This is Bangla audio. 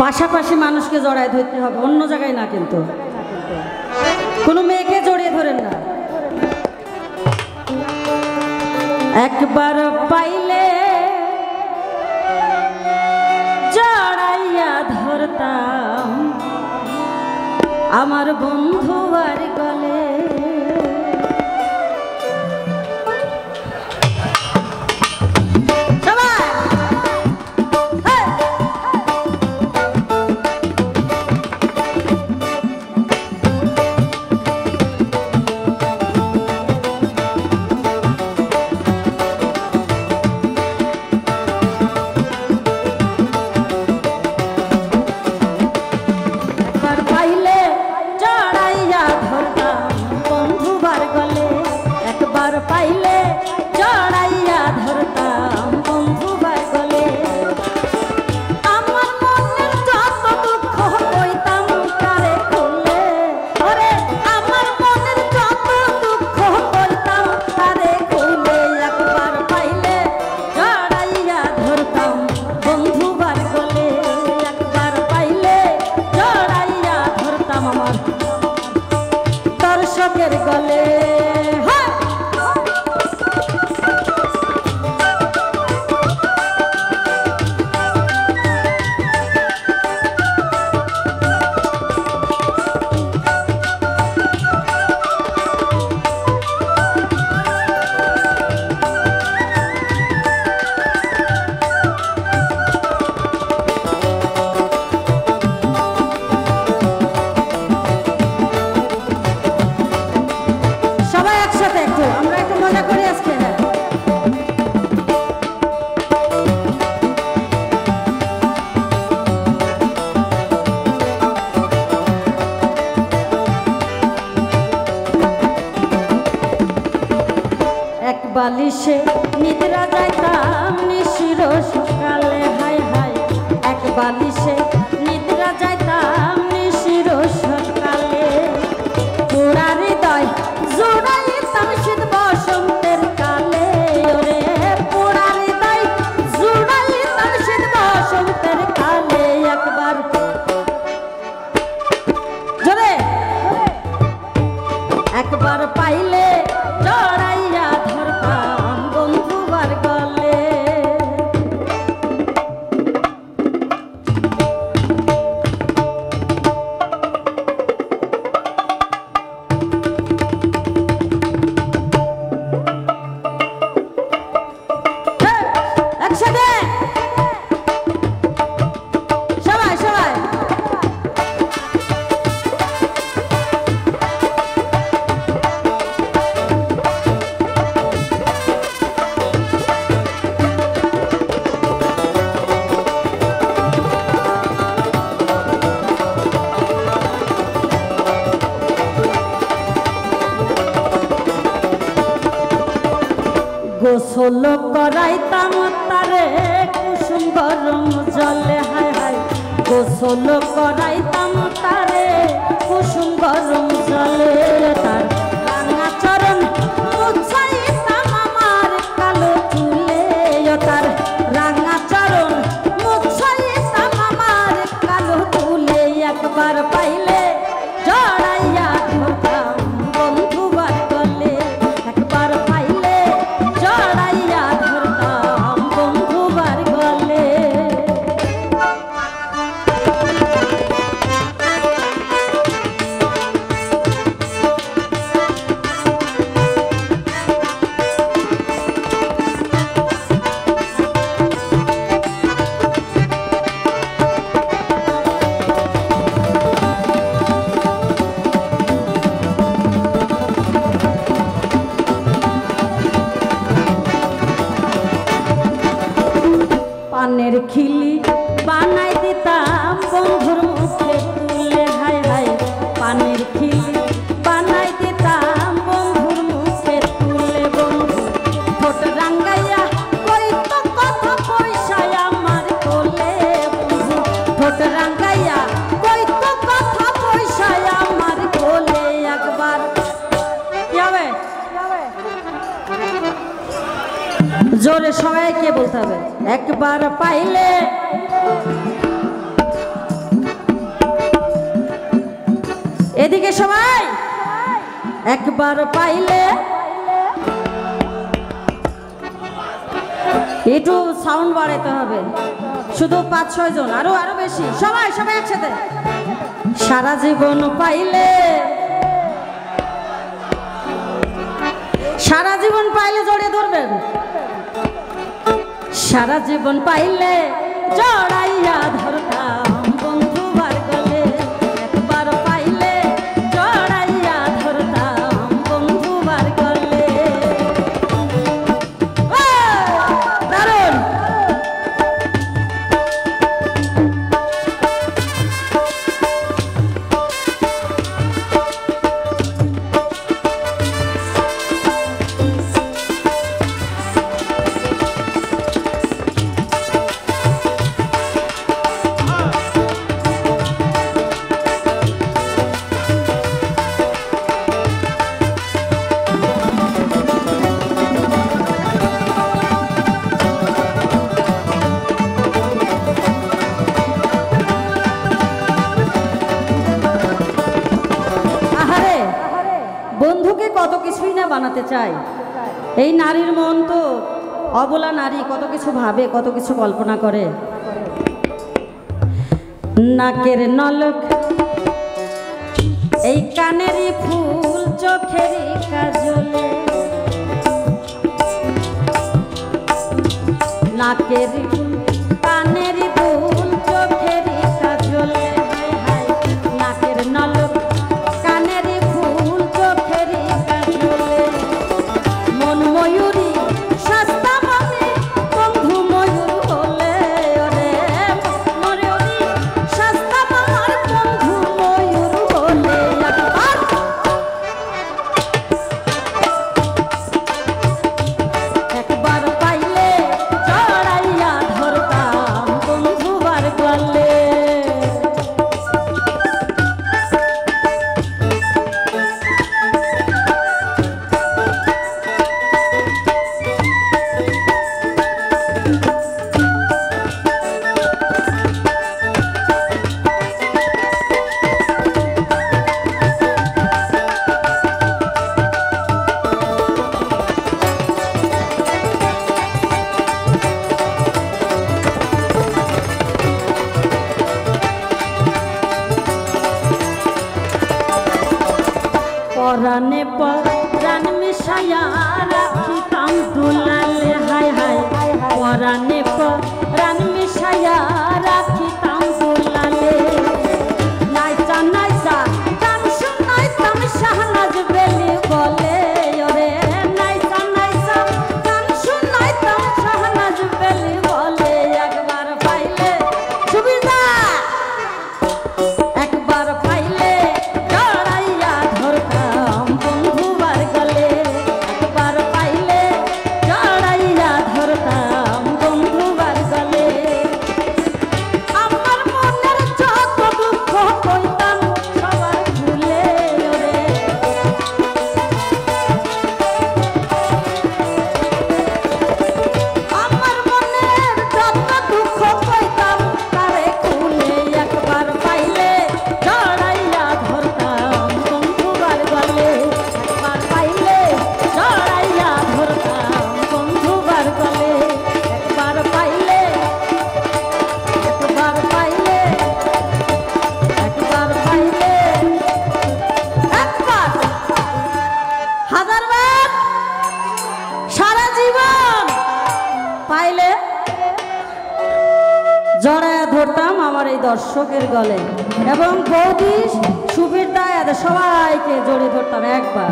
পাশাপাশি মানুষকে জড়ায় ধরতে হবে, অন্য জায়গায় না। কিন্তু কোনো মেয়েকে জড়িয়ে ধরেন না। একবার পাইলে জড়াইয়া ধরতাম আমার বন্ধু আর গলে। পাইলে জড়াইয়া ধরতাম বন্ধু বার গলে। আমার মনের যত দুঃখ কইতাম তারে খুলে, ওরে আমার মনের যত দুঃখ কইতাম তারে খুলে। একবার পাইলে জড়াইয়া ধরতাম বন্ধু বার গলে। একবার পাইলে জড়াইয়া ধরতাম আমার দর্শকের গলে। বালিশে নিদ্রা যাইতাম নিশির সকালে, হায় হায় এক বালিশে নিদ্রা যাইতাম নিশির সকালে। পোড়া হৃদয় জুড়াইতাম শীত বসন্তের কালে, ওরে পোড়া হৃদয় জুড়াইতাম শীত বসন্তের কালে। একবার জোরে একবার পাইলে জড়াইয়া ধরতাম বন্ধু বার গলে। একসাথে সবাই সবাই গোসল করাইতাম তারে কুসুম গরম জলে, হায় হায় গোসল করাইতাম তারে কুসুম গরম জলে। তার রাঙা চরণ মুছাইতাম আমার কালো চুলে, তার রাঙা চরণ মুছাইতাম আমার কালো চুলে। একবার পাইলে জড়াইয়া ধরতাম বন্ধু বার গলে। একবার পাইলে জড়াইয়া ধরতাম বন্ধু বার গলে। পানের খিলি বানাই দিতাম বন্ধুর মুখে তুলে, হায় হায় পানের খিলি বানাই দিতাম বন্ধুর মুখে তুলে। বন্ধু ঠোঁট রাঙ্গাইয়া কইতো কথা পয়সায় আমার কোলে, বন্ধু ঠোঁট রাঙ্গাইয়া কইতো কথা পয়সায় আমার কোলে। একবার কি হবে জোরে সবাইকে বলতে হবে। একবার পাইলে এদিকে সবাই একবার পাইলে একটু সাউন্ড বাড়াতে হবে, শুধু 5-6 জন, আরো বেশি, সবাই একসাথে। সারা জীবন পাইলে, সারা জীবন পাইলে জড়িয়ে ধরবেন। সারা জীবন পাইলে জড়াইয়া ধরতাম বন্ধু বার গলে, একবার পাইলে জড়াইয়া ধরতাম বন্ধু বার গলে। দারুণ! বন্ধুকে কত কিছুই না বানাতে চাই। এই নারীর মন তো অবলা, নারী কত কিছু ভাবে, কত কিছু কল্পনা করে। নাকের নলক, এই কানেরই ফুল, চোখেরই কাজলে, নাকেরই ফুল, কানেরই ফুল, চোখেরই কাজলে, নাকের নলক, কানেরই ফুল, চোখেরই কাজলে, মন ময়ূরী সস্তা মনে বন্ধু ময়ূর হলে, ওরে ময়ূরী সস্তা আমার বন্ধু ময়ূর হলে, একবার পাইলে জড়াইয়া ধরতাম বন্ধু বার গলে। পরানে পরাণ মিশাইয়া রাখিতাম দুলালে, হায় হায়, পরানে পরাণ মিশাইয়া রাখিতাম দুলালে, নাইচা নাইচা গান শুনাইতাম শাহনাজ বেলি বলে, ওরে নাইচা নাইচা গান শুনাইতাম শাহনাজ বেলি বলে, একবার পাইলে সুবিধা, একবার পাইলে জড়াইয়া ধরতাম বন্ধু বার গলে, একবার পাইলে জড়াইয়া ধরতাম বন্ধু বার গলে। আমার মনের যত দুঃখ কইতাম সবার ভুলে, ওরে আমার মনের যত দুঃখ কইতাম তারে খুলে, একবার পাইলে জড়াইয়া ধরতাম বন্ধু বার গলে, একবার পাইলে জড়াইয়া ধরতাম বন্ধু বার গলে, একবার পাইলে, একবার পাইলে, একবার পাইলে, একবার, হাজারবার, সারা জীবন পাইলে জড়ায়া ধরতাম আমার এই দর্শকের গলে, এবং বৌদি সুবির দায় সবাইকে জড়িয়ে ধরতাম একবার।